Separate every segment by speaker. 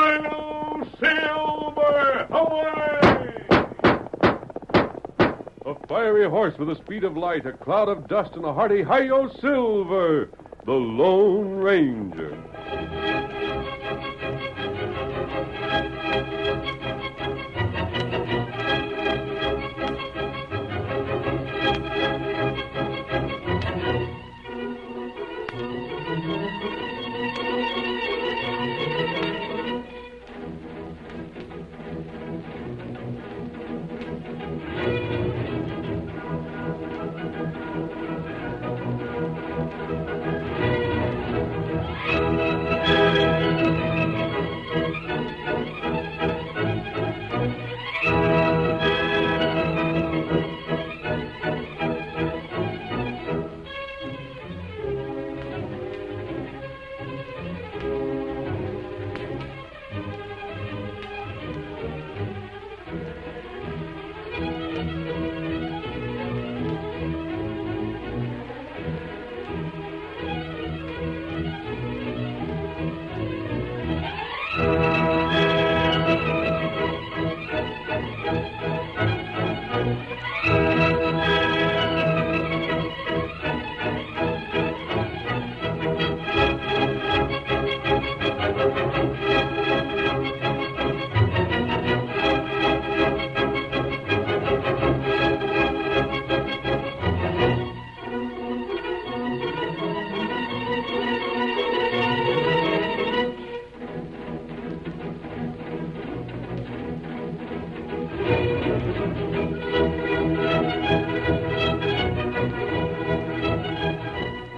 Speaker 1: Hi-yo, Silver! Away! A fiery horse with the speed of light, a cloud of dust, and a hearty hi-yo, Silver, the Lone Ranger.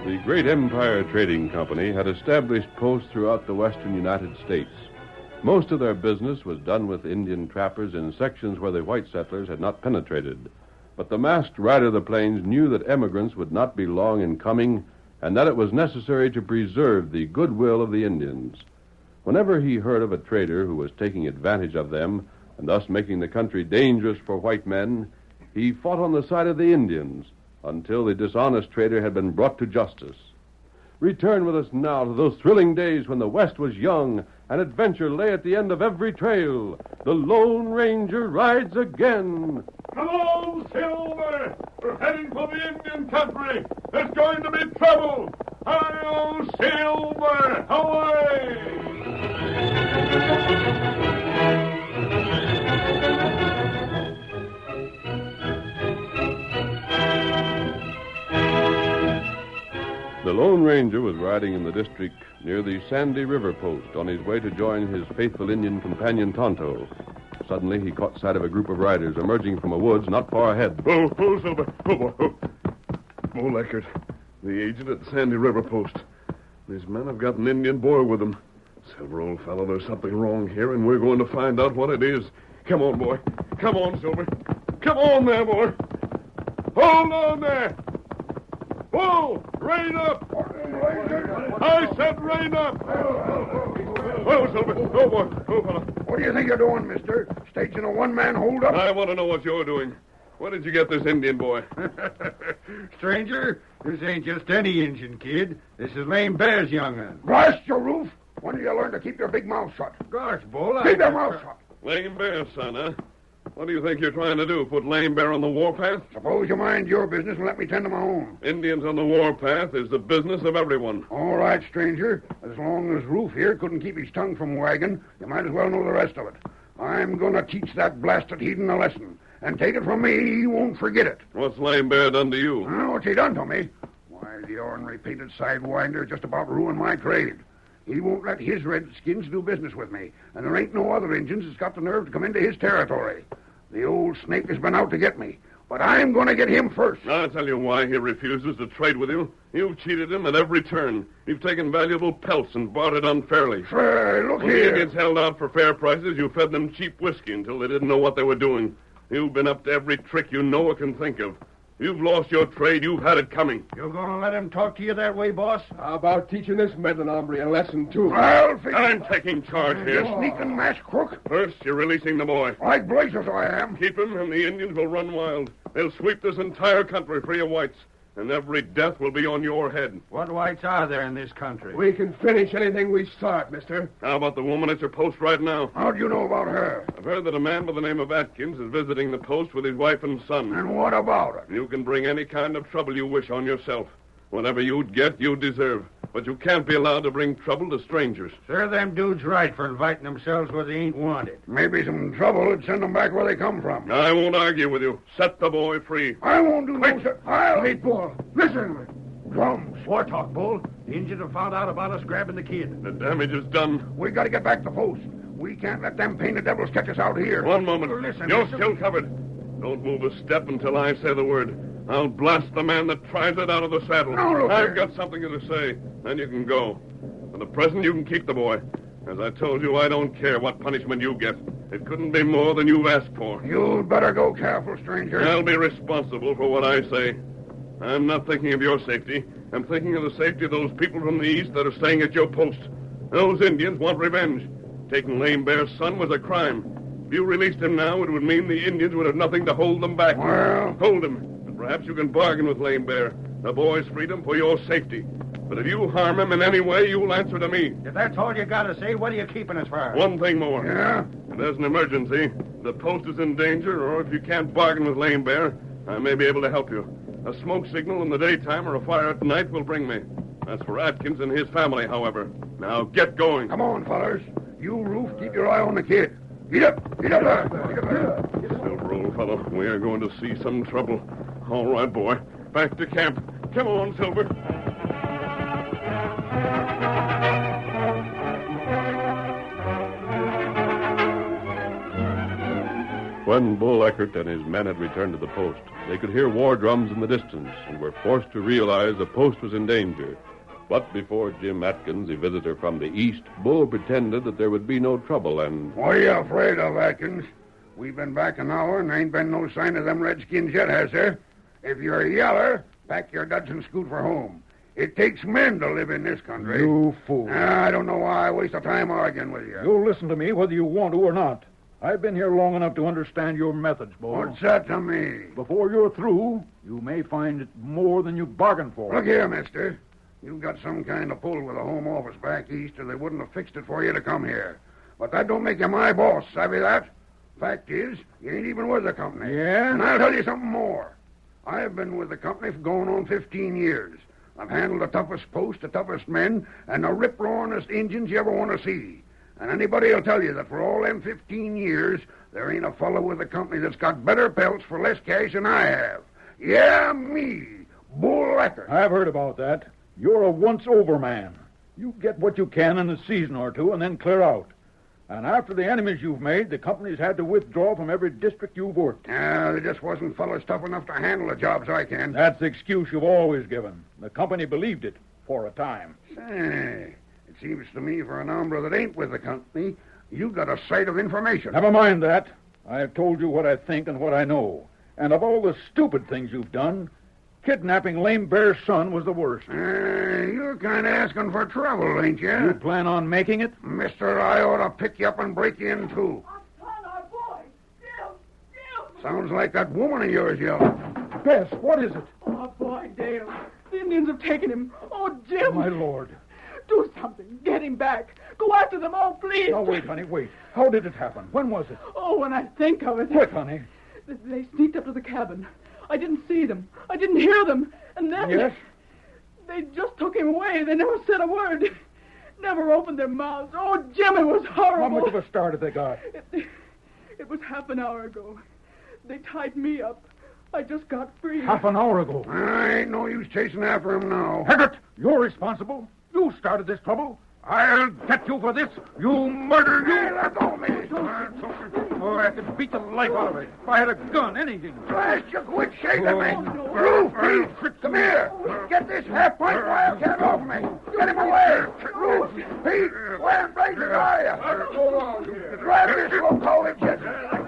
Speaker 1: The Great Empire Trading Company had established posts throughout the western United States. Most of their business was done with Indian trappers in sections where the white settlers had not penetrated. But the masked rider of the plains knew that emigrants would not be long in coming, and that it was necessary to preserve the goodwill of the Indians. Whenever he heard of a trader who was taking advantage of them, and thus making the country dangerous for white men, he fought on the side of the Indians until the dishonest trader had been brought to justice. Return with us now to those thrilling days when the West was young and adventure lay at the end of every trail. The Lone Ranger rides again. Come on, Silver! We're heading for the Indian country. There's going to be trouble. Hi-yo, Silver! Away! The Lone Ranger was riding in the district near the Sandy River post on his way to join his faithful Indian companion Tonto. Suddenly, he caught sight of a group of riders emerging from a woods not far ahead.
Speaker 2: Oh, Silver. Oh. Bo Leckert, the agent at the Sandy River post. These men have got an Indian boy with them. Silver, old fellow, there's something wrong here, and we're going to find out what it is. Come on, boy. Come on, Silver. Come on there, boy. Hold on there. Whoa! Rein up! I said rein up! Oh, Silver. Oh, boy. Oh, fella.
Speaker 3: What do you think you're doing, mister? Staging a one-man hold-up?
Speaker 2: I want to know what you're doing. Where did you get this Indian boy?
Speaker 4: Stranger, this ain't just any Indian kid. This is Lame Bear's young'un.
Speaker 3: Blast your roof! When do you learn to keep your big mouth shut?
Speaker 4: Gosh, Bull,
Speaker 3: Keep your mouth shut!
Speaker 2: Lame Bear's son, huh? What do you think you're trying to do, put Lame Bear on the warpath?
Speaker 3: Suppose you mind your business and let me tend to my own.
Speaker 2: Indians on the warpath is the business of everyone.
Speaker 3: All right, stranger. As long as Roof here couldn't keep his tongue from wagging, you might as well know the rest of it. I'm going to teach that blasted heathen a lesson. And take it from me, he won't forget it.
Speaker 2: What's Lame Bear done to you?
Speaker 3: What's he done to me? Why, the ornery painted sidewinder just about ruined my trade. He won't let his redskins do business with me, and there ain't no other Injuns that's got the nerve to come into his territory. The old snake has been out to get me, but I'm going to get him first.
Speaker 2: I'll tell you why he refuses to trade with you. You've cheated him at every turn. You've taken valuable pelts and bought it unfairly.
Speaker 3: Sir, look
Speaker 2: when
Speaker 3: here.
Speaker 2: When gets held out for fair prices, you fed them cheap whiskey until they didn't know what they were doing. You've been up to every trick you know or can think of. You've lost your trade. You've had it coming.
Speaker 4: You're going to let him talk to you that way, boss?
Speaker 5: How about teaching this meddling hombre a lesson, too?
Speaker 2: I'm taking charge here.
Speaker 3: You sneaking masked crook.
Speaker 2: First, you're releasing the boy.
Speaker 3: Like blazes I am.
Speaker 2: Keep him, and the Indians will run wild. They'll sweep this entire country free of whites. and every death will be on your head.
Speaker 4: What whites are there in this country?
Speaker 5: We can finish anything we start, mister.
Speaker 2: How about the woman at your post right now?
Speaker 3: How'd you know about her?
Speaker 2: I've heard that a man by the name of Atkins is visiting the post with his wife and son.
Speaker 3: And what about it?
Speaker 2: You can bring any kind of trouble you wish on yourself. Whatever you'd get, you deserve. But you can't be allowed to bring trouble to strangers.
Speaker 4: Sir, them dudes right for inviting themselves where they ain't wanted.
Speaker 3: Maybe some trouble would send them back where they come from.
Speaker 2: I won't argue with you. Set the boy free.
Speaker 3: I won't do no such... I'll...
Speaker 5: Wait, Bull. Listen.
Speaker 3: Drums.
Speaker 4: War talk, Bull. The Indians have found out about us grabbing the kid.
Speaker 2: The damage is done.
Speaker 3: We got to get back to post. We can't let them painted devils catch us out here.
Speaker 2: One moment.
Speaker 3: Listen,
Speaker 2: You're
Speaker 3: listen.
Speaker 2: still covered. Don't move a step until I say the word. I'll blast the man that tries it out of the saddle.
Speaker 3: Now, look
Speaker 2: I've
Speaker 3: here.
Speaker 2: got something to say. Then you can go. For the present, you can keep the boy. As I told you, I don't care what punishment you get. It couldn't be more than you've asked for.
Speaker 3: You'd better go careful, stranger.
Speaker 2: I'll be responsible for what I say. I'm not thinking of your safety. I'm thinking of the safety of those people from the east that are staying at your post. Those Indians want revenge. Taking Lame Bear's son was a crime. If you released him now, it would mean the Indians would have nothing to hold them back.
Speaker 3: Well?
Speaker 2: Hold him, and perhaps you can bargain with Lame Bear. The boy's freedom for your safety. But if you harm him in any way, you'll answer to me.
Speaker 4: If that's all you got to say, what are you keeping us for?
Speaker 2: One thing more.
Speaker 3: Yeah?
Speaker 2: If there's an emergency, the post is in danger, or if you can't bargain with Lame Bear, I may be able to help you. A smoke signal in the daytime or a fire at night will bring me. That's for Atkins and his family, however. Now get going.
Speaker 3: Come on, fellers. You, Roof, keep your eye on the kid. Get up. Get up there. Get up there.
Speaker 2: Silver, old fellow, we are going to see some trouble. All right, boy. Back to camp. Come on, Silver.
Speaker 1: When Bull Eckert and his men had returned to the post, they could hear war drums in the distance and were forced to realize the post was in danger. But before Jim Atkins, a visitor from the east, Bull pretended that there would be no trouble and...
Speaker 3: What are you afraid of, Atkins? We've been back an hour and there ain't been no sign of them redskins yet, has there? If you're a yeller, pack your duds and scoot for home. It takes men to live in this country.
Speaker 6: You fool.
Speaker 3: I don't know why I waste the time arguing with you.
Speaker 6: You'll listen to me whether you want to or not. I've been here long enough to understand your methods, Bull.
Speaker 3: What's that to me?
Speaker 6: Before you're through, you may find it more than you bargained for.
Speaker 3: Look here, mister. You've got some kind of pull with the Home Office back east, or they wouldn't have fixed it for you to come here. But that don't make you my boss, savvy that? Fact is, you ain't even with the company.
Speaker 6: Yeah?
Speaker 3: And I'll tell you something more. I've been with the company for going on 15 years. I've handled the toughest post, the toughest men, and the rip-roaringest engines you ever want to see. And anybody will tell you that for all them 15 years, there ain't a fellow with the company that's got better pelts for less cash than I have. Yeah, me, Bull Eckert.
Speaker 6: I've heard about that. You're a once-over man. You get what you can in a season or two and then clear out. And after the enemies you've made, the company's had to withdraw from every district you've worked.
Speaker 3: There just wasn't fellas tough enough to handle the jobs I can.
Speaker 6: That's the excuse you've always given. The company believed it for a time.
Speaker 3: Say, it seems to me for an hombre that ain't with the company, you got a sight of information.
Speaker 6: Never mind that. I've told you what I think and what I know. And of all the stupid things you've done, kidnapping Lame Bear's son was the worst.
Speaker 3: You're kind of asking for trouble, ain't you?
Speaker 6: You plan on making it?
Speaker 3: Mister, I ought to pick you up and break you in two.
Speaker 7: Our boy! Jim!
Speaker 3: Sounds like that woman of yours yelling.
Speaker 6: Bess, what is it?
Speaker 7: Oh, boy, Dale. The Indians have taken him. Oh, Jim!
Speaker 6: My Lord.
Speaker 7: Do something. Get him back. Go after them. Oh, please.
Speaker 6: Now, wait, honey, wait. How did it happen? When was it?
Speaker 7: Oh, when I think of it.
Speaker 6: Quick, honey.
Speaker 7: They sneaked up to the cabin. I didn't see them. I didn't hear them. And then...
Speaker 6: Yes?
Speaker 7: They just took him away. They never said a word. Never opened their mouths. Oh, Jim, it was horrible.
Speaker 6: How much of a start have they got?
Speaker 7: It was half an hour ago. They tied me up. I just got free.
Speaker 6: Half an hour ago.
Speaker 3: I ain't no use chasing after him now.
Speaker 6: Haggart, you're responsible. You started this trouble. I'll get you for this. You murdered you.
Speaker 3: Hey, let go of me.
Speaker 6: Oh, I could beat the life out of it. If I had a gun, anything.
Speaker 3: Blast you, quit shaking me.
Speaker 7: no.
Speaker 3: Roof, Pete, come here. Get this half-pint wildcat off me. Get him away. Roof, Pete, where in blazes are you? Grab this little collie, kid.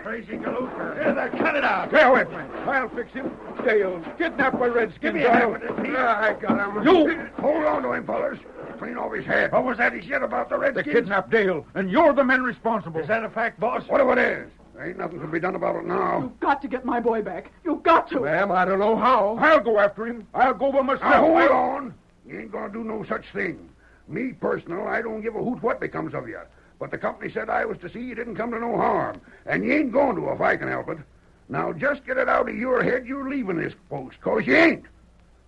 Speaker 4: Crazy galoot. Cut it out.
Speaker 6: Stay away from me. I'll fix him. Dale, kidnapped by Redskins.
Speaker 3: I got him.
Speaker 6: You!
Speaker 3: Hold on to him, fellas. Clean off his head. What was that he said about the
Speaker 6: They
Speaker 3: Redskins?
Speaker 6: kidnapped Dale, and you're the men responsible.
Speaker 4: Is that a fact, boss?
Speaker 3: What if it is? Ain't nothing to be done about it now.
Speaker 7: You've got to get my boy back. You've got to.
Speaker 5: Ma'am, I don't know how.
Speaker 6: I'll go after him. I'll go by myself.
Speaker 3: Now, hold on. You ain't gonna do no such thing. Me, personal, I don't give a hoot what becomes of you. But the company said I was to see you didn't come to no harm. And you ain't going to if I can help it. Now, just get it out of your head you're leaving this post, 'cause you ain't.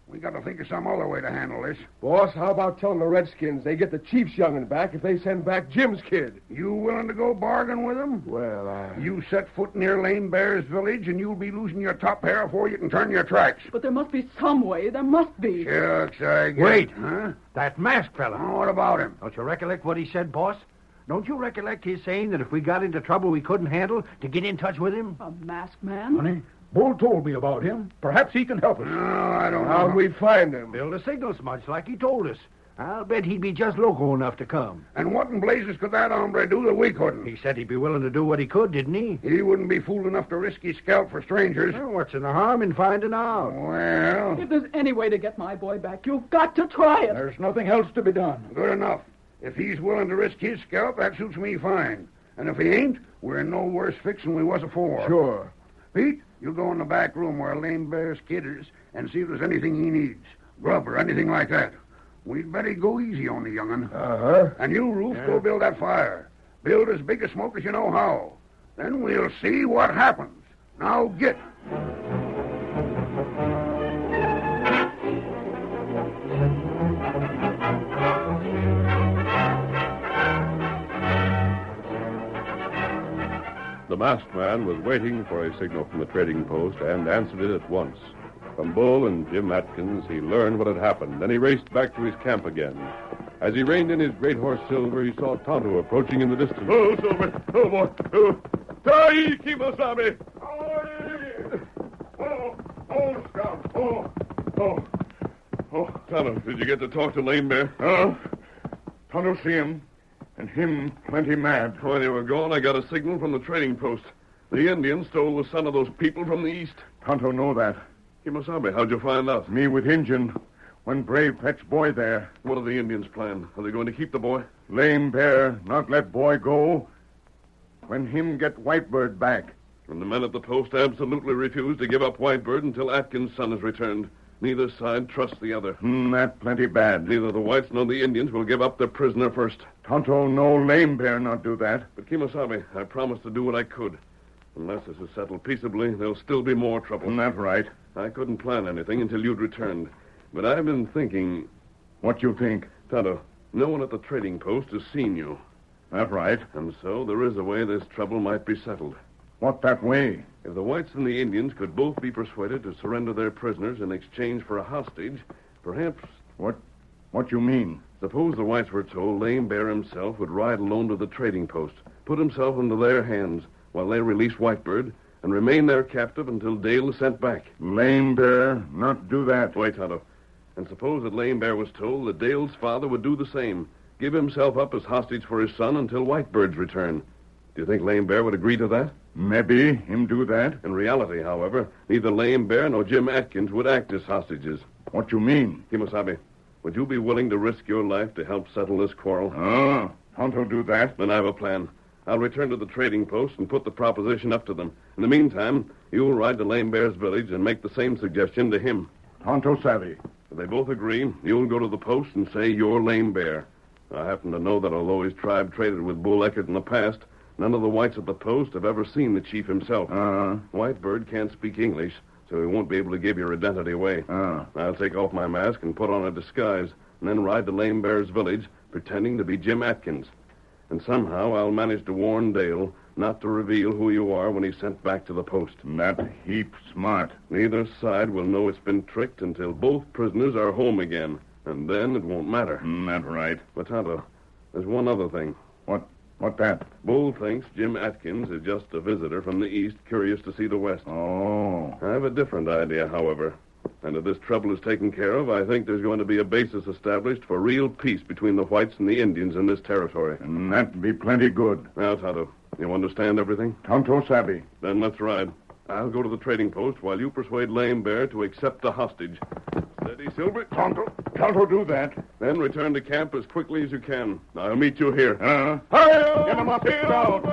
Speaker 3: We got to think of some other way to handle this.
Speaker 5: Boss, how about telling the Redskins they get the Chief's young'un back if they send back Jim's kid?
Speaker 3: You willing to go bargain with them?
Speaker 5: Well,
Speaker 3: You set foot near Lame Bear's village, and you'll be losing your top hair before you can turn your tracks.
Speaker 7: But there must be some way. There must be.
Speaker 3: Shucks, I guess.
Speaker 4: Wait.
Speaker 3: Huh?
Speaker 4: That masked fella.
Speaker 3: Oh, what about him?
Speaker 4: Don't you recollect what he said, boss? Don't you recollect his saying that if we got into trouble we couldn't handle, to get in touch with him?
Speaker 7: A masked man?
Speaker 6: Honey, Bull told me about him. Perhaps he can help us.
Speaker 3: No, I don't know.
Speaker 5: how'd we find him?
Speaker 4: Build a signal smudge like he told us. I'll bet he'd be just local enough to come.
Speaker 3: And what in blazes could that hombre do that we couldn't?
Speaker 4: He said he'd be willing to do what he could, didn't he?
Speaker 3: He wouldn't be fool enough to risk his scalp for strangers.
Speaker 4: Well, what's in the harm in finding out?
Speaker 3: Well,
Speaker 7: If there's any way to get my boy back, you've got to try it.
Speaker 6: There's nothing else to be done.
Speaker 3: good enough. If he's willing to risk his scalp, that suits me fine. And if he ain't, we're in no worse fix than we was afore.
Speaker 5: Sure.
Speaker 3: Pete, you go in the back room where Lame Bear's kid is and see if there's anything he needs. Grub or anything like that. We'd better go easy on the young'un.
Speaker 5: Uh-huh.
Speaker 3: And you, Roof, go build that fire. Build as big a smoke as you know how. Then we'll see what happens. Now get.
Speaker 1: The masked man was waiting for a signal from the trading post and answered it at once. From Bull and Jim Atkins, he learned what had happened. Then he raced back to his camp again. As he reined in his great horse Silver, he saw Tonto approaching in the distance.
Speaker 2: Oh, Silver. Oh, boy. Oh. Tai Kimosabe.
Speaker 5: Scout. Oh.
Speaker 2: Tonto, did you get to talk to Lame Bear?
Speaker 6: Tonto see him, and him plenty mad.
Speaker 2: While you were gone, I got a signal from the trading post. The Indians stole the son of those people from the east.
Speaker 6: Tonto know that.
Speaker 2: Kimosabe, how'd you find out?
Speaker 6: Me with Injun. When Brave fetch boy there.
Speaker 2: What are the Indians' plan? Are they going to keep the boy?
Speaker 6: Lame Bear not let boy go. When him get Whitebird back.
Speaker 2: And the men at the post absolutely refuse to give up Whitebird until Atkins' son is returned. Neither side trusts the other.
Speaker 6: That plenty bad.
Speaker 2: Neither the whites nor the Indians will give up their prisoner first.
Speaker 6: Tonto no Lame Bear not do that.
Speaker 2: But Kimosabe, I promised to do what I could. Unless this is settled peaceably, there'll still be more trouble.
Speaker 6: That right.
Speaker 2: I couldn't plan anything until you'd returned. But I've been thinking...
Speaker 6: What you think?
Speaker 2: Tonto, no one at the trading post has seen you.
Speaker 6: That right.
Speaker 2: And so there is a way this trouble might be settled.
Speaker 6: What that way?
Speaker 2: If the whites and the Indians could both be persuaded to surrender their prisoners in exchange for a hostage, perhaps...
Speaker 6: What you mean?
Speaker 2: Suppose the whites were told Lame Bear himself would ride alone to the trading post, put himself into their hands while they release Whitebird, and remain their captive until Dale is sent back.
Speaker 6: Lame Bear not do that.
Speaker 2: Wait, Tonto. And suppose that Lame Bear was told that Dale's father would do the same, give himself up as hostage for his son until Whitebird's return. Do you think Lame Bear would agree to that?
Speaker 6: Maybe him do that.
Speaker 2: In reality, however, neither Lame Bear nor Jim Atkins would act as hostages.
Speaker 6: What you mean?
Speaker 2: Kimosabe, would you be willing to risk your life to help settle this quarrel?
Speaker 6: Tonto do that.
Speaker 2: Then I have a plan. I'll return to the trading post and put the proposition up to them. In the meantime, you'll ride to Lame Bear's village and make the same suggestion to him.
Speaker 6: Tonto savvy.
Speaker 2: If they both agree, you'll go to the post and say you're Lame Bear. I happen to know that although his tribe traded with Bull Eckert in the past, none of the whites at the post have ever seen the chief himself. Whitebird can't speak English, so he won't be able to give your identity away. I'll take off my mask and put on a disguise, and then ride to Lame Bear's village, pretending to be Jim Atkins. And somehow I'll manage to warn Dale not to reveal who you are when he's sent back to the post.
Speaker 6: That heap smart.
Speaker 2: Neither side will know it's been tricked until both prisoners are home again, and then it won't matter.
Speaker 6: That right.
Speaker 2: But, Tonto, there's one other thing.
Speaker 6: What that?
Speaker 2: Bull thinks Jim Atkins is just a visitor from the east, curious to see the west.
Speaker 6: Oh.
Speaker 2: I have a different idea, however. And if this trouble is taken care of, I think there's going to be a basis established for real peace between the whites and the Indians in this territory.
Speaker 6: And that'd be plenty good.
Speaker 2: Now, Tonto, you understand everything?
Speaker 6: Tonto savvy.
Speaker 2: Then let's ride. I'll go to the trading post while you persuade Lame Bear to accept the hostage. Steady, Silver.
Speaker 6: Tonto do that.
Speaker 2: Then return to camp as quickly as you can. I'll meet you here.
Speaker 6: Get him up, Scout.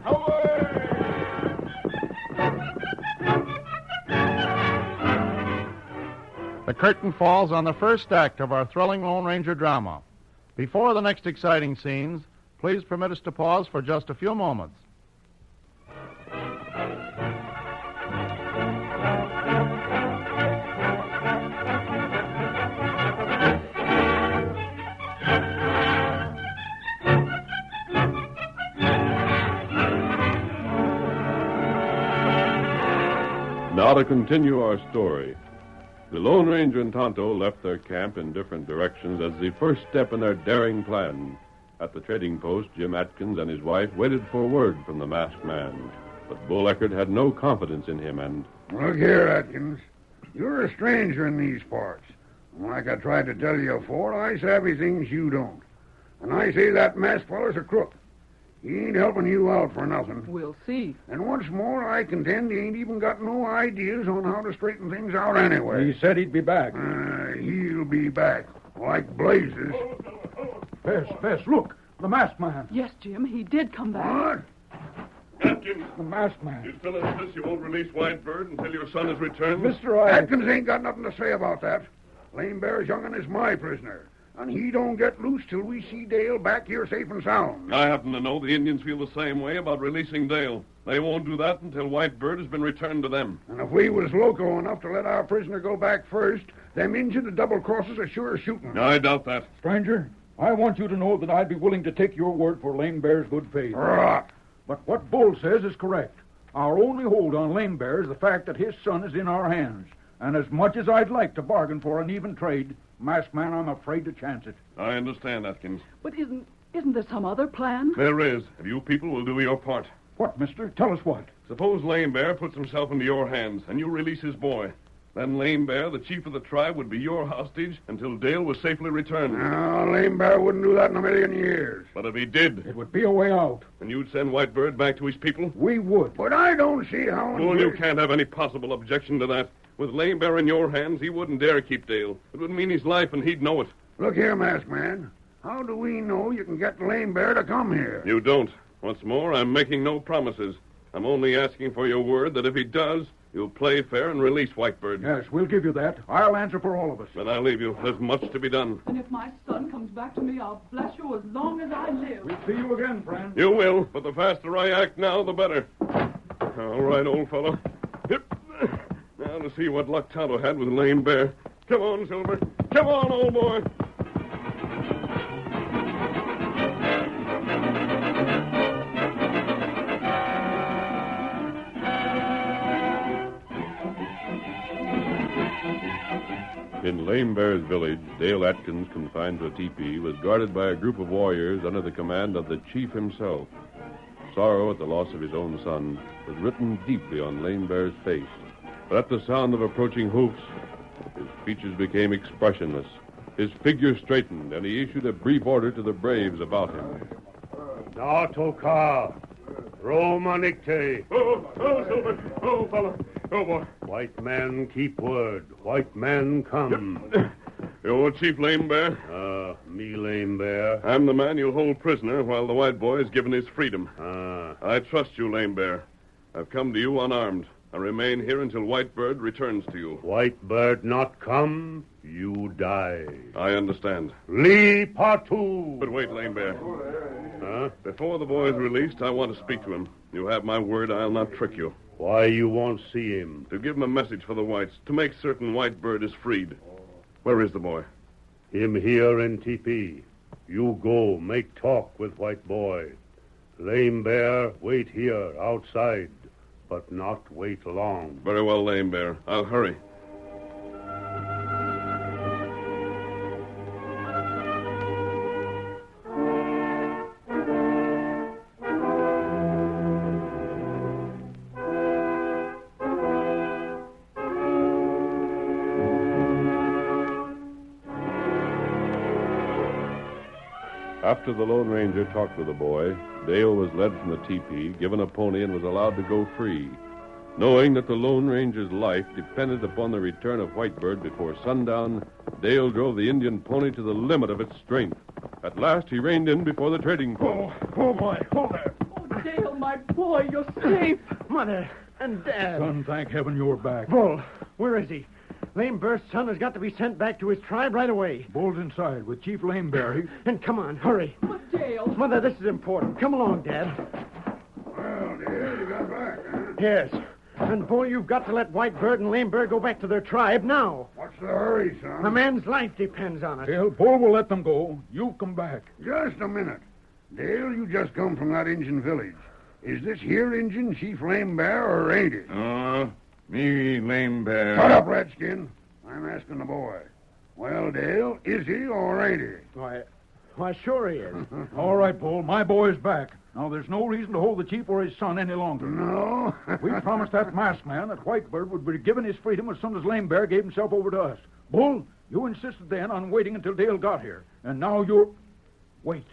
Speaker 2: Away!
Speaker 8: curtain falls on the first act of our thrilling Lone Ranger drama. Before the next exciting scenes, please permit us to pause for just a few moments.
Speaker 1: Now to continue our story. The Lone Ranger and Tonto left their camp in different directions as the first step in their daring plan. At the trading post, Jim Atkins and his wife waited for word from the masked man. But Bull Eckert had no confidence in him, and...
Speaker 3: Look here, Atkins. You're a stranger in these parts. And like I tried to tell you afore, I savvy things you don't. And I say that masked feller's a crook. He ain't helping you out for nothing.
Speaker 7: We'll see.
Speaker 3: And once more, I contend he ain't even got no ideas on how to straighten things out anyway.
Speaker 6: He said he'd be back.
Speaker 3: He'll be back. Like blazes.
Speaker 6: Bess, look. The masked man.
Speaker 7: Yes, Jim, he did come back.
Speaker 3: What?
Speaker 2: Atkins,
Speaker 6: The masked man.
Speaker 2: you still insist you won't release Whitebird until your son is returned?
Speaker 3: Atkins ain't got nothing to say about that. Lame Bear's young'un is my prisoner. And he don't get loose till we see Dale back here safe and sound.
Speaker 2: I happen to know the Indians feel the same way about releasing Dale. They won't do that until Whitebird has been returned to them.
Speaker 3: And if we was loco enough to let our prisoner go back first, them Injun double-crossers are sure shooting.
Speaker 2: I doubt that.
Speaker 6: Stranger, I want you to know that I'd be willing to take your word for Lame Bear's good faith.
Speaker 3: Rot.
Speaker 6: But what Bull says is correct. Our only hold on Lame Bear is the fact that his son is in our hands. And as much as I'd like to bargain for an even trade, masked man, I'm afraid to chance it.
Speaker 2: I understand, Atkins.
Speaker 7: But isn't there some other plan?
Speaker 2: There is, if you people will do your part.
Speaker 6: What, mister? Tell us what.
Speaker 2: Suppose Lame Bear puts himself into your hands, and you release his boy. Then Lame Bear, the chief of the tribe, would be your hostage until Dale was safely returned.
Speaker 3: No, Lame Bear wouldn't do that in a million years.
Speaker 2: But if he did,
Speaker 6: It would be a way out.
Speaker 2: and you'd send Whitebird back to his people?
Speaker 6: We would.
Speaker 3: But I don't see how...
Speaker 2: Well, you can't have any possible objection to that. With Lame Bear in your hands, he wouldn't dare keep Dale. It would mean his life, and he'd know it.
Speaker 3: Look here, masked man. How do we know you can get Lame Bear to come here?
Speaker 2: You don't. Once more, I'm making no promises. I'm only asking for your word that if he does, you'll play fair and release Whitebird.
Speaker 6: Yes, we'll give you that. I'll answer for all of us.
Speaker 2: But I'll leave you. There's much to be done.
Speaker 7: And if my son comes back to me, I'll bless you as long as I live.
Speaker 6: We'll see you again, friend.
Speaker 2: You will, but the faster I act now, the better. All right, old fellow. Hip. Now to see what luck Tonto had with Lame Bear. Come on, Silver. Come on, old boy.
Speaker 1: In Lame Bear's village, Dale Atkins, confined to a teepee, was guarded by a group of warriors under the command of the chief himself. Sorrow at the loss of his own son was written deeply on Lame Bear's face. But at the sound of approaching hoofs, his features became expressionless. His figure straightened, and he issued a brief order to the braves about him.
Speaker 9: Nautoka, Romanicte.
Speaker 2: Oh, Silver. Oh, fellow. Oh, boy.
Speaker 9: White man keep word. White man come.
Speaker 2: You're Chief Lame Bear?
Speaker 9: Me Lame Bear.
Speaker 2: I'm the man you'll hold prisoner while the white boy is given his freedom.
Speaker 9: Ah.
Speaker 2: I trust you, Lame Bear. I've come to you unarmed. I remain here until Whitebird returns to you.
Speaker 9: White bird not come, you die.
Speaker 2: I understand.
Speaker 9: Li Patu.
Speaker 2: But wait, Lame Bear.
Speaker 9: Huh?
Speaker 2: Before the boy is released, I want to speak to him. You have my word I'll not trick you.
Speaker 9: Why you won't see him?
Speaker 2: To give him a message for the whites, to make certain Whitebird is freed. Where is the boy?
Speaker 9: Him here in teepee. You go, make talk with white boy. Lame Bear, wait here, outside. But not wait long.
Speaker 2: Very well, Lame Bear. I'll hurry.
Speaker 1: After the Lone Ranger talked with the boy, Dale was led from the teepee, given a pony, and was allowed to go free. Knowing that the Lone Ranger's life depended upon the return of Whitebird before sundown, Dale drove the Indian pony to the limit of its strength. At last, he reined in before the trading post.
Speaker 6: Oh, boy, hold there.
Speaker 7: Oh, Dale, my boy, you're safe.
Speaker 4: Mother and Dad.
Speaker 6: Son, thank heaven you're back.
Speaker 4: Bull, where is he? Lame Bear's son has got to be sent back to his tribe right away.
Speaker 6: Bull's inside with Chief Lame Bear.
Speaker 4: And come on, hurry.
Speaker 7: But Dale.
Speaker 4: Mother, this is important. Come along, Dad.
Speaker 3: Well, dear, you got back, huh?
Speaker 4: Yes. And, Bull, you've got to let White Bird and Lame Bear go back to their tribe now.
Speaker 3: What's the hurry, son?
Speaker 4: A man's life depends on it.
Speaker 6: Dale, Bull will let them go. You come back.
Speaker 3: Just a minute. Dale, you just come from that Injun village. Is this here Injun Chief Lame Bear, or ain't it?
Speaker 2: Me, Lame Bear.
Speaker 3: Shut up, Redskin. I'm asking the boy. Well, Dale, is he or ain't he?
Speaker 4: Why, sure he is.
Speaker 6: All right, Bull. My boy's back. Now, there's no reason to hold the chief or his son any longer.
Speaker 3: No?
Speaker 6: We promised that masked man that Whitebird would be given his freedom as soon as Lame Bear gave himself over to us. Bull, you insisted then on waiting until Dale got here. And now you're... Wait.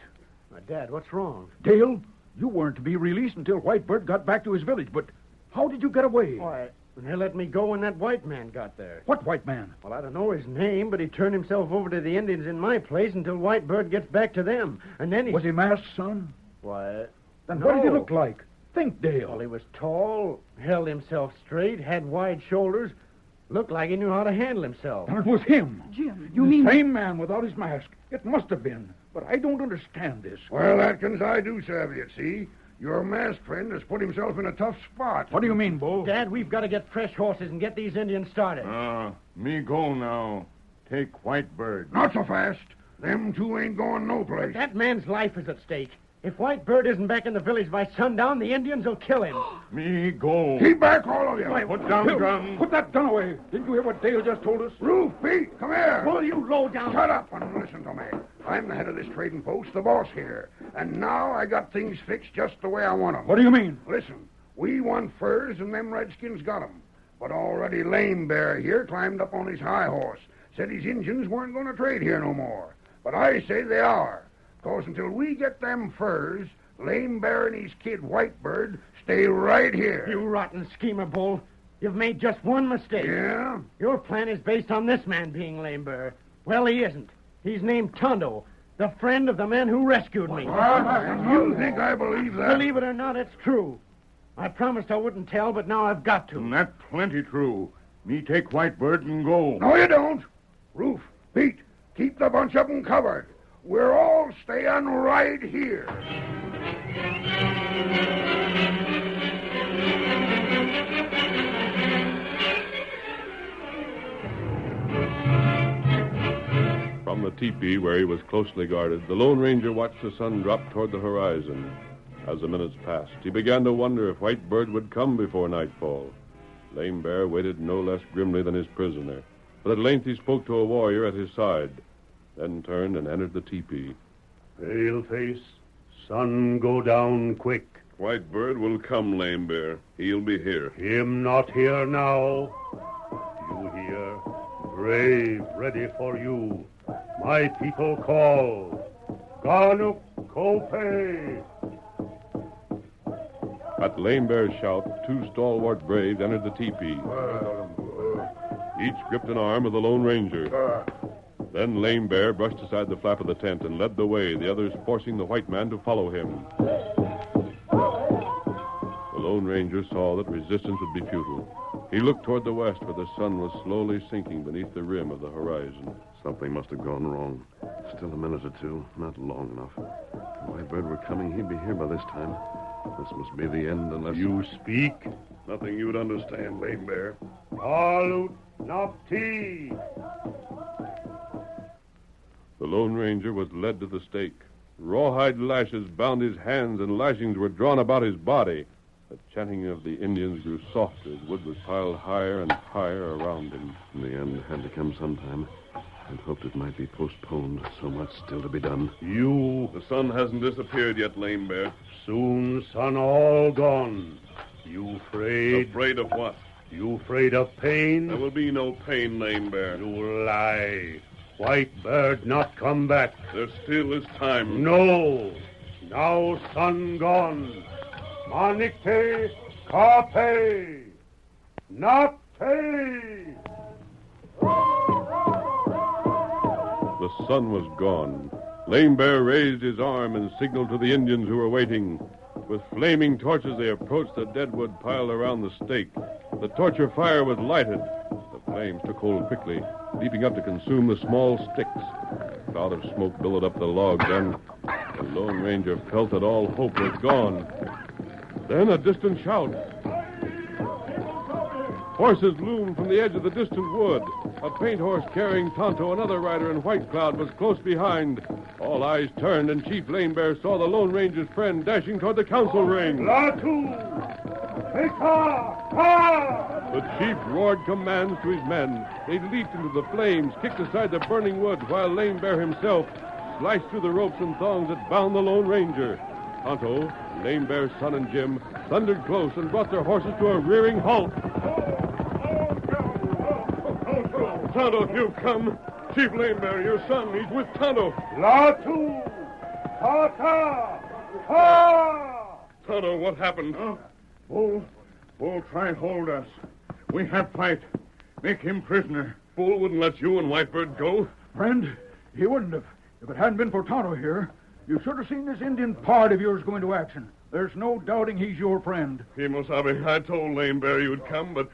Speaker 4: Dad, what's wrong?
Speaker 6: Dale, you weren't to be released until Whitebird got back to his village. But how did you get away?
Speaker 4: Why, they let me go when that white man got there.
Speaker 6: What white man?
Speaker 4: Well, I don't know his name, but he turned himself over to the Indians in my place until Whitebird gets back to them. And then he...
Speaker 6: Was he masked, son?
Speaker 4: Why,
Speaker 6: Then
Speaker 4: no.
Speaker 6: what did he look like? Think, Dale.
Speaker 4: Well, he was tall, held himself straight, had wide shoulders, looked like he knew how to handle himself.
Speaker 6: Then it was him.
Speaker 7: Jim,
Speaker 6: You mean... The same man without his mask. It must have been. But I don't understand this.
Speaker 3: Well, Atkins, I do savvy it, see? Your masked friend has put himself in a tough spot.
Speaker 6: What do you mean, Bull?
Speaker 4: Dad, we've got to get fresh horses and get these Indians started.
Speaker 2: Me go now. Take Whitebird.
Speaker 3: Not so fast. Them two ain't going no place.
Speaker 4: That man's life is at stake. If Whitebird isn't back in the village by sundown, the Indians will kill him.
Speaker 2: Me go.
Speaker 3: Keep back, all of you.
Speaker 2: Put down the gun.
Speaker 6: Put that gun away. Didn't you hear what Dale just told us?
Speaker 3: Roof, Pete, come here.
Speaker 4: Bull, you low down.
Speaker 3: Shut up and listen to me. I'm the head of this trading post, the boss here. And now I got things fixed just the way I want 'em.
Speaker 6: What do you mean?
Speaker 3: Listen, we want furs, and them redskins got 'em. But already Lame Bear here climbed up on his high horse. Said his Injuns weren't going to trade here no more. But I say they are. 'Cause until we get them furs, Lame Bear and his kid Whitebird stay right here.
Speaker 4: You rotten schemer, Bull. You've made just one mistake.
Speaker 3: Yeah?
Speaker 4: Your plan is based on this man being Lame Bear. Well, he isn't. He's named Tondo, the friend of the man who rescued me.
Speaker 3: And you think I believe that?
Speaker 4: Believe it or not, it's true. I promised I wouldn't tell, but now I've got to.
Speaker 2: That plenty true. Me take Whitebird and go.
Speaker 3: No, you don't. Roof, Pete, keep the bunch of 'em covered. We're all staying right here.
Speaker 1: From the teepee, where he was closely guarded, the Lone Ranger watched the sun drop toward the horizon. As the minutes passed, he began to wonder if Whitebird would come before nightfall. Lame Bear waited no less grimly than his prisoner, but at length he spoke to a warrior at his side, then turned and entered the teepee.
Speaker 9: Paleface, sun go down quick.
Speaker 2: Whitebird will come, Lame Bear. He'll be here.
Speaker 9: Him not here now. You hear? Brave, ready for you. My people call. Ganuk Kope.
Speaker 1: At Lame Bear's shout, two stalwart braves entered the teepee. Each gripped an arm of the Lone Ranger. Then Lame Bear brushed aside the flap of the tent and led the way, the others forcing the white man to follow him. The Lone Ranger saw that resistance would be futile. He looked toward the west, where the sun was slowly sinking beneath the rim of the horizon.
Speaker 2: Something must have gone wrong. Still a minute or two. Not long enough. If Whitebird were coming, he'd be here by this time. This must be the end unless...
Speaker 9: You speak?
Speaker 2: Nothing you'd understand, Lame Bear.
Speaker 9: Alut Napti.
Speaker 1: The Lone Ranger was led to the stake. Rawhide lashes bound his hands, and lashings were drawn about his body. The chanting of the Indians grew softer as wood was piled higher and higher around him.
Speaker 2: The end had to come sometime. I'd hoped it might be postponed. So much still to be done.
Speaker 9: You.
Speaker 2: The sun hasn't disappeared yet, Lame Bear.
Speaker 9: Soon sun all gone. You afraid?
Speaker 2: Afraid of what?
Speaker 9: You afraid of pain?
Speaker 2: There will be no pain, Lame Bear.
Speaker 9: You lie. Whitebird not come back.
Speaker 2: There still is time.
Speaker 9: No. Now sun gone. Manikte Kape. Not pay.
Speaker 1: The sun was gone. Lame Bear raised his arm and signaled to the Indians who were waiting. With flaming torches, they approached the dead wood piled around the stake. The torture fire was lighted. The Flames took hold quickly, leaping up to consume the small sticks. A cloud of smoke billowed up the logs, and the Lone Ranger felt that all hope was gone. Then a distant shout. Horses loomed from the edge of the distant wood. A paint horse carrying Tonto, another rider in White Cloud, was close behind. All eyes turned, and Chief Lame Bear saw the Lone Ranger's friend dashing toward the council ring.
Speaker 9: Latu! Ha!
Speaker 1: The chief roared commands to his men. They leaped into the flames, kicked aside the burning wood, while Lame Bear himself sliced through the ropes and thongs that bound the Lone Ranger. Tonto, Lame Bear's son, and Jim thundered close and brought their horses to a rearing halt. Tonto, you come. Chief Lame Bear, your son, he's with Tonto.
Speaker 9: Latu! Ha! Ha!
Speaker 2: Tonto, what happened?
Speaker 6: Bull try and hold us. We have fight. Make him prisoner.
Speaker 2: Bull wouldn't let you and Whitebird go.
Speaker 6: Friend, he wouldn't have. If it hadn't been for Tonto here, you should have seen this Indian pard of yours go into action. There's no doubting he's your friend.
Speaker 2: Kimosabe, I told Lame Bear you'd come, but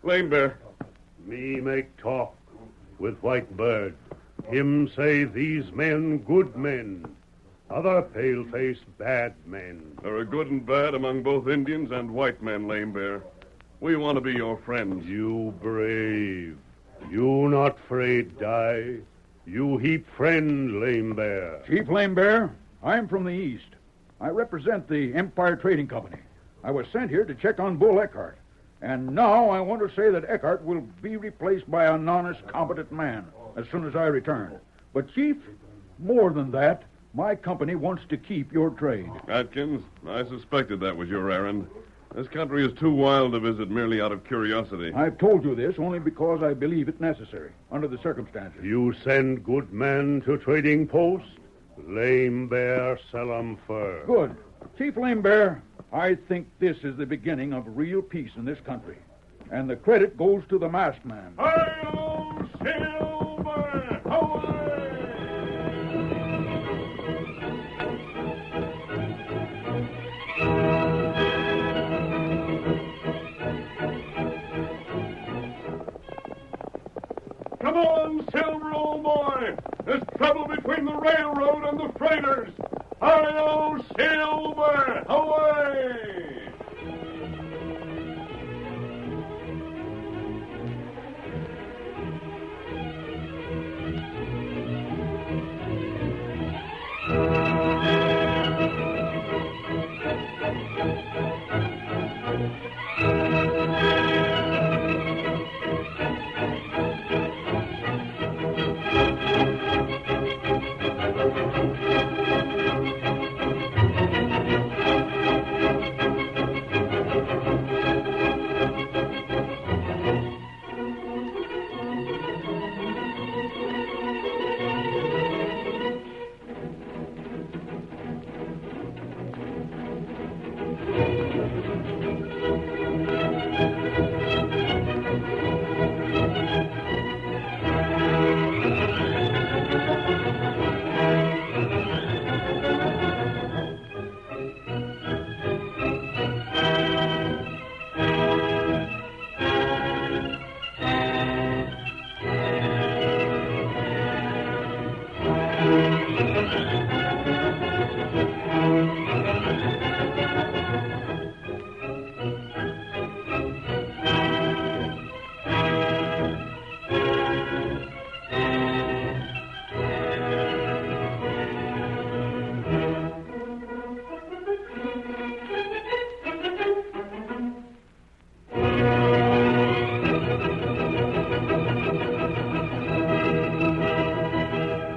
Speaker 2: Lame Bear...
Speaker 9: Me make talk with Whitebird. Him say these men good men. Other pale-face bad men.
Speaker 2: There are good and bad among both Indians and white men, Lame Bear. We want to be your friends.
Speaker 9: You brave. You not afraid die. You heap friend, Lame Bear.
Speaker 6: Chief Lame Bear, I'm from the East. I represent the Empire Trading Company. I was sent here to check on Bull Eckhart. And now I want to say that Eckhart will be replaced by an honest, competent man as soon as I return. But, Chief, more than that, my company wants to keep your trade.
Speaker 2: Atkins, I suspected that was your errand. This country is too wild to visit merely out of curiosity.
Speaker 6: I've told you this only because I believe it necessary, under the circumstances.
Speaker 9: You send good men to trading post? Lame Bear sell 'em fur.
Speaker 6: Good. Chief Lame Bear, I think this is the beginning of real peace in this country. And the credit goes to the masked man.
Speaker 9: Hi-yo, Silver! Away!
Speaker 2: Come on, Silver, old boy. There's trouble between the railroad and the freighters. Hi-yo, Silver! Away!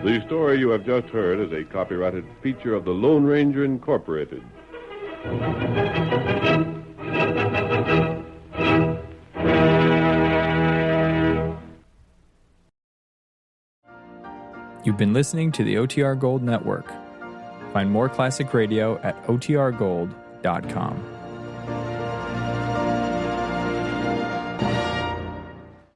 Speaker 2: The story you have just heard is a copyrighted feature of the Lone Ranger Incorporated.
Speaker 10: You've been listening to the OTR Gold Network. Find more classic radio at otrgold.com.